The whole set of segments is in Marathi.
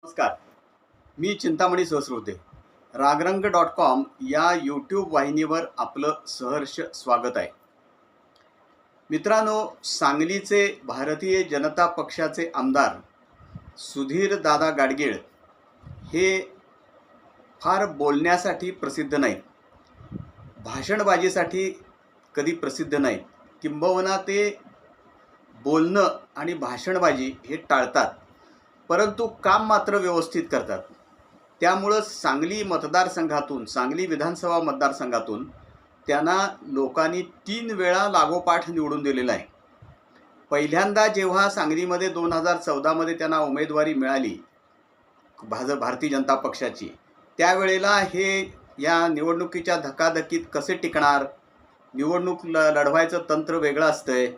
नमस्कार. मी चिंतामणी सहस्रवते. रागरंग.com या यूट्यूब वाहिनीवर आपलं सहर्ष स्वागत आहे. मित्रांनो, सांगलीचे भारतीय जनता पक्षाचे आमदार सुधीर दादा गाडगीळ हे फार बोलण्यासाठी प्रसिद्ध नाहीत, भाषणबाजीसाठी कधी प्रसिद्ध नाहीत. किंबहुना ते बोलणं आणि भाषणबाजी हे टाळतात, परंतु काम मात्र व्यवस्थित करतात. त्यामुळं सांगली मतदारसंघातून, सांगली विधानसभा मतदारसंघातून त्यांना लोकांनी 3 वेळा लागोपाठ निवडून दिलेला आहे. पहिल्यांदा जेव्हा सांगलीमध्ये 2014मध्ये त्यांना उमेदवारी मिळाली भारतीय जनता पक्षाची, त्यावेळेला हे या निवडणुकीच्या धकाधकीत कसे टिकणार, निवडणूक लढवायचं तंत्र वेगळं असतंय,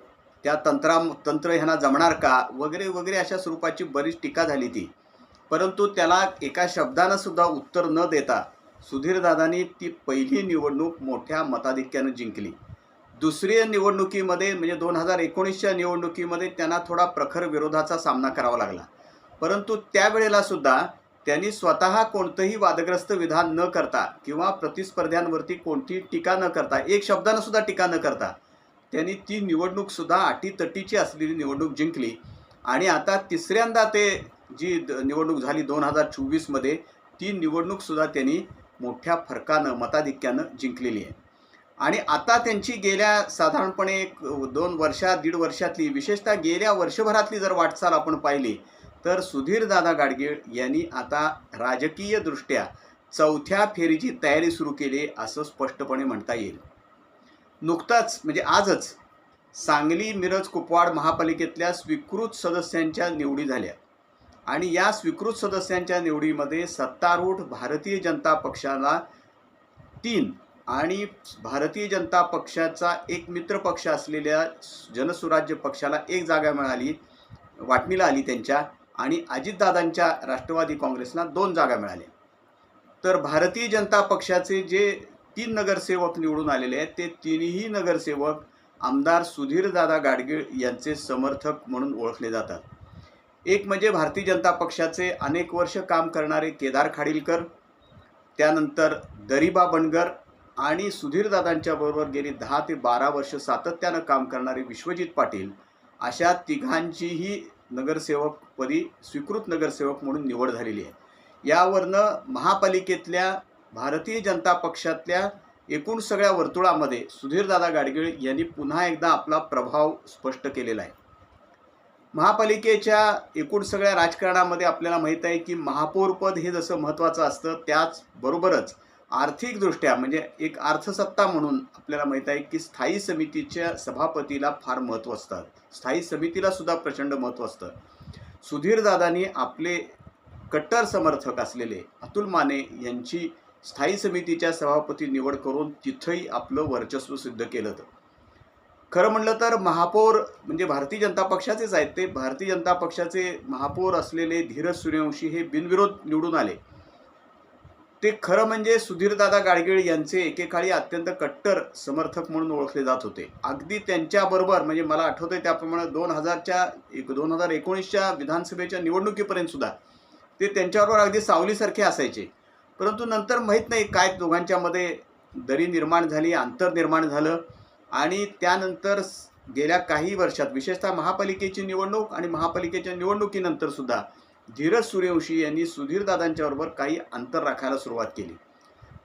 त्या तंत्र ह्यांना जमणार का वगैरे वगैरे अशा स्वरूपाची बरीच टीका झाली ती. परंतु त्याला एका शब्दानं सुद्धा उत्तर न देता सुधीरदादांनी ती पहिली निवडणूक मोठ्या मताधिक्यानं जिंकली. दुसऱ्या निवडणुकीमध्ये म्हणजे 2019च्या निवडणुकीमध्ये त्यांना थोडा प्रखर विरोधाचा सामना करावा लागला. परंतु त्यावेळेला सुद्धा त्यांनी स्वतः कोणतंही वादग्रस्त विधान न करता किंवा प्रतिस्पर्ध्यांवरती कोणतीही टीका न करता, एक शब्दानं सुद्धा टीका न करता त्यांनी ती निवडणूकसुद्धा अटीतटीची असलेली निवडणूक जिंकली. आणि आता तिसऱ्यांदा ते जी निवडणूक झाली 2024मध्ये, ती निवडणूकसुद्धा त्यांनी मोठ्या फरकानं मताधिक्यानं जिंकलेली आहे. आणि आता त्यांची गेल्या साधारणपणे 1-1.5 वर्षातली, विशेषतः गेल्या वर्षभरातली जर वाटचाल आपण पाहिली तर सुधीरदादा गाडगीळ यांनी आता राजकीयदृष्ट्या 4थ्या फेरीची तयारी सुरू केली असं स्पष्टपणे म्हणता येईल. नुकताच म्हणजे आजच सांगली, मिरज, कुपवाड महापालिकेतल्या स्वीकृत सदस्यांच्या निवडी झाल्या. आणि या स्वीकृत सदस्यांच्या निवडीमध्ये सत्तारूढ भारतीय जनता पक्षाला 3 आणि भारतीय जनता पक्षाचा एक मित्र पक्ष असलेल्या जनसुराज्य पक्षाला 1 जागा मिळाली, वाटणीला आली त्यांच्या. आणि अजितदादांच्या राष्ट्रवादी काँग्रेसला 2 जागा मिळाल्या. तर भारतीय जनता पक्षाचे जे 3 नगरसेवक निवडून आलेले आहेत, ते 3ही नगरसेवक आमदार सुधीरदादा गाडगीळ यांचे समर्थक म्हणून ओळखले जातात. एक म्हणजे भारतीय जनता पक्षाचे अनेक वर्ष काम करणारे केदार खाडीलकर, त्यानंतर दरिबा बनगर आणि सुधीरदादांच्या बरोबर गेली 10 ते 12 वर्ष सातत्यानं काम करणारे विश्वजित पाटील, अशा तिघांचीही नगरसेवकपदी स्वीकृत नगरसेवक म्हणून निवड झालेली आहे. यावरनं महापालिकेतल्या भारतीय जनता पक्षातल्या एकूण सगळ्या वर्तुळामध्ये सुधीरदादा गाडगीळ यांनी पुन्हा एकदा आपला प्रभाव स्पष्ट केलेला आहे. महापालिकेच्या एकूण सगळ्या राजकारणामध्ये आपल्याला माहीत आहे की महापौरपद हे जसं महत्त्वाचं असतं, त्याचबरोबरच आर्थिकदृष्ट्या म्हणजे एक अर्थसत्ता म्हणून आपल्याला माहीत आहे की स्थायी समितीच्या सभापतीला फार महत्त्व असतं, स्थायी समितीला सुद्धा प्रचंड महत्त्व असतं. सुधीरदादांनी आपले कट्टर समर्थक असलेले अतुल माने यांची स्थायी समितीच्या सभापती निवड करून तिथंही आपलं वर्चस्व सिद्ध केलं. खरं म्हणलं तर महापौर म्हणजे भारतीय जनता पक्षाचेच आहेत. ते भारतीय जनता पक्षाचे महापौर असलेले धीरज सूर्यवंशी हे बिनविरोध निवडून आले. ते खरं म्हणजे सुधीरदादा गाडगीळ यांचे एकेकाळी अत्यंत कट्टर समर्थक म्हणून ओळखले जात होते. अगदी त्यांच्याबरोबर म्हणजे मला आठवतंय त्याप्रमाणे 2019च्या विधानसभेच्या निवडणुकीपर्यंत सुद्धा ते त्यांच्याबरोबर अगदी सावलीसारखे असायचे. परंतु नंतर माहीत नाही काय दोघांच्यामध्ये दरी निर्माण झाली, अंतर निर्माण झालं. आणि त्यानंतर गेल्या काही वर्षात विशेषतः महापालिकेची निवडणूक आणि महापालिकेच्या निवडणुकीनंतर सुद्धा धीरज सूर्यवंशी यांनी सुधीरदादांच्याबरोबर काही अंतर राखायला सुरुवात केली.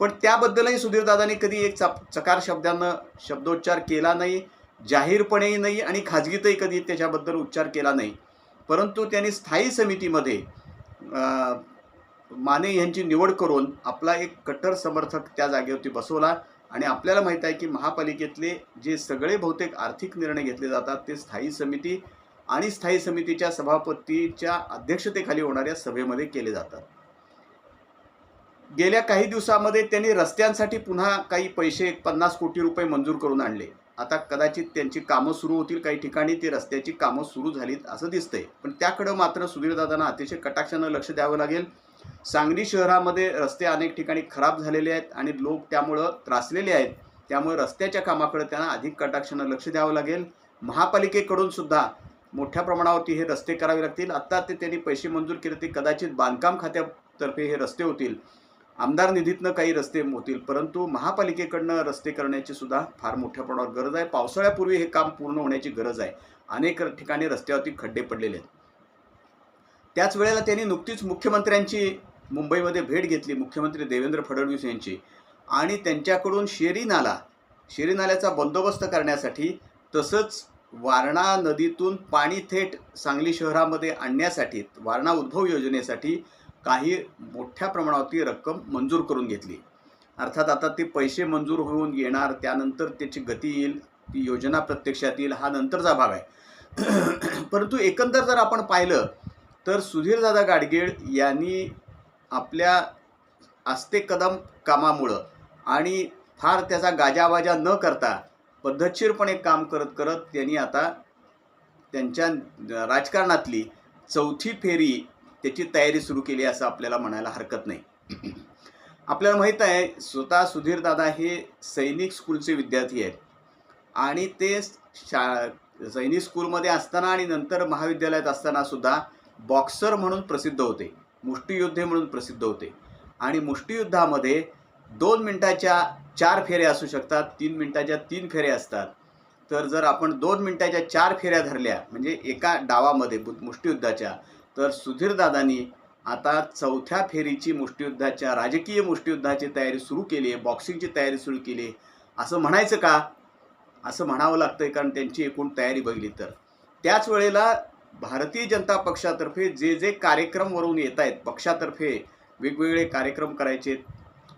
पण त्याबद्दलही सुधीरदादांनी कधी एक चकार शब्दानं शब्दोच्चार केला नाही, जाहीरपणेही नाही आणि खाजगीतही कधी त्याच्याबद्दल उच्चार केला नाही. परंतु त्यांनी स्थायी समितीमध्ये माने यांची निवड करून आपला एक कट्टर समर्थक त्या जागेवरती बसवला. आणि आपल्याला माहीत आहे की महापालिकेतले जे सगळे बहुतेक आर्थिक निर्णय घेतले जातात ते स्थायी समिती आणि स्थायी समितीच्या सभापतीच्या अध्यक्षतेखाली होणाऱ्या सभेमध्ये केले जातात. गेल्या काही दिवसामध्ये त्यांनी रस्त्यांसाठी पुन्हा काही पैसे 50 कोटी रुपये मंजूर करून आणले. आता कदाचित त्यांची कामं सुरू होतील, काही ठिकाणी ती रस्त्याची कामं सुरू झालीत असं दिसतंय. पण त्याकडं मात्र सुधीरदादांना अतिशय कटाक्षानं लक्ष द्यावं लागेल. सांगली शहरामध्ये रस्ते अनेक ठिकाणी खराब झालेले आहेत आणि लोक त्यामुळं त्रासलेले आहेत. त्यामुळे रस्त्याच्या कामाकडे त्यांना अधिक कटाक्षानं लक्ष द्यावं लागेल. महापालिकेकडून सुद्धा मोठ्या प्रमाणावरती हे रस्ते करावे लागतील. आता ते त्यांनी पैसे मंजूर केले ते कदाचित बांधकाम खात्यातर्फे हे रस्ते होतील, आमदार निधीतनं काही रस्ते होतील, परंतु महापालिकेकडनं रस्ते करण्याची सुद्धा फार मोठ्या प्रमाणावर गरज आहे. पावसाळ्यापूर्वी हे काम पूर्ण होण्याची गरज आहे. अनेक ठिकाणी रस्त्यावरती खड्डे पडलेले आहेत. त्याच वेळेला त्यांनी नुकतीच मुख्यमंत्र्यांची मुंबईमध्ये भेट घेतली, मुख्यमंत्री देवेंद्र फडणवीस यांची, आणि त्यांच्याकडून शेरी नाल्याचा बंदोबस्त करण्यासाठी तसंच वारणा नदीतून पाणी थेट सांगली शहरामध्ये आणण्यासाठी वारणा उद्भव योजनेसाठी काही मोठ्या प्रमाणावरती रक्कम मंजूर करून घेतली. अर्थात आता ते पैसे मंजूर होऊन येणार, त्यानंतर त्याची गती येईल, ती योजना प्रत्यक्षात येईल, हा नंतरचा भाग आहे. परंतु एकंदर जर आपण पाहिलं तर सुधीरदादा गाडगीळ यांनी आपल्या आस्ते कदम कामामुळं आणि फार त्याचा गाजावाजा न करता पद्धतशीरपणे काम करत करत त्यांनी आता त्यांच्या राजकारणातली चौथी फेरी त्याची तयारी सुरू केली असं आपल्याला म्हणायला हरकत नाही. आपल्याला माहीत आहे स्वतः सुधीरदादा हे सैनिक स्कूलचे विद्यार्थी आहेत आणि ते सैनिक स्कूलमध्ये असताना आणि नंतर महाविद्यालयात असताना सुद्धा बॉक्सर म्हणून प्रसिद्ध होते, मुष्टियोद्धे म्हणून प्रसिद्ध होते. आणि मुष्टियुद्धामध्ये 2 मिनिटाच्या 4 फेऱ्या असू शकतात, 3 मिनिटाच्या 3 फेऱ्या असतात. तर जर आपण 2 मिनिटाच्या 4 फेऱ्या धरल्या म्हणजे एका डावामध्ये मुष्टियुद्धाच्या, तर सुधीरदादांनी आता चौथ्या फेरीची मुष्टियुद्धाच्या राजकीय मुष्टियुद्धाची तयारी सुरू केली आहे, बॉक्सिंगची तयारी सुरू केली आहे. असं म्हणायचं का? असं म्हणावं लागतंय, कारण त्यांची एकूण तयारी बघितली तर. त्याच वेळेला भारतीय जनता पक्षातर्फे जे कार्यक्रम वरून येत आहेत, पक्षातर्फे वेगवेगळे कार्यक्रम करायचे,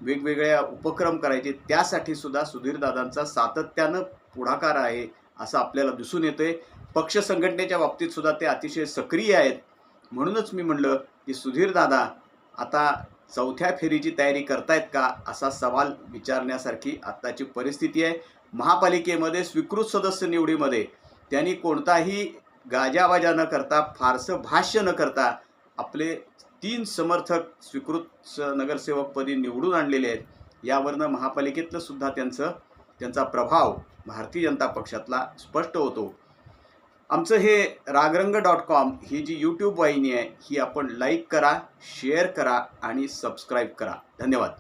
वेगवेगळ्या उपक्रम करायचे, त्यासाठी सुद्धा सुधीरदादांचा सातत्यानं पुढाकार आहे असं आपल्याला दिसून येतंय. पक्ष संघटनेच्या बाबतीत सुद्धा ते अतिशय सक्रिय आहेत. म्हणूनच मी म्हणलं की सुधीरदादा आता चौथ्या फेरीची तयारी करतायत का असा सवाल विचारण्यासारखी आत्ताची परिस्थिती आहे. महापालिकेमध्ये स्वीकृत सदस्य निवडीमध्ये त्यांनी कोणताही गाजावाजा न करता, फारसं भाष्य न करता आपले 3 समर्थक स्वीकृत नगरसेवकपदी निवडून आणलेले आहेत. यावरनं महापालिकेतलं सुद्धा त्यांचा प्रभाव भारतीय जनता पक्षातला स्पष्ट होतो. आमचं हे रागरंग.com ही जी यूट्यूब वाहिनी आहे ही आपण लाईक करा, शेअर करा आणि सबस्क्राईब करा. धन्यवाद.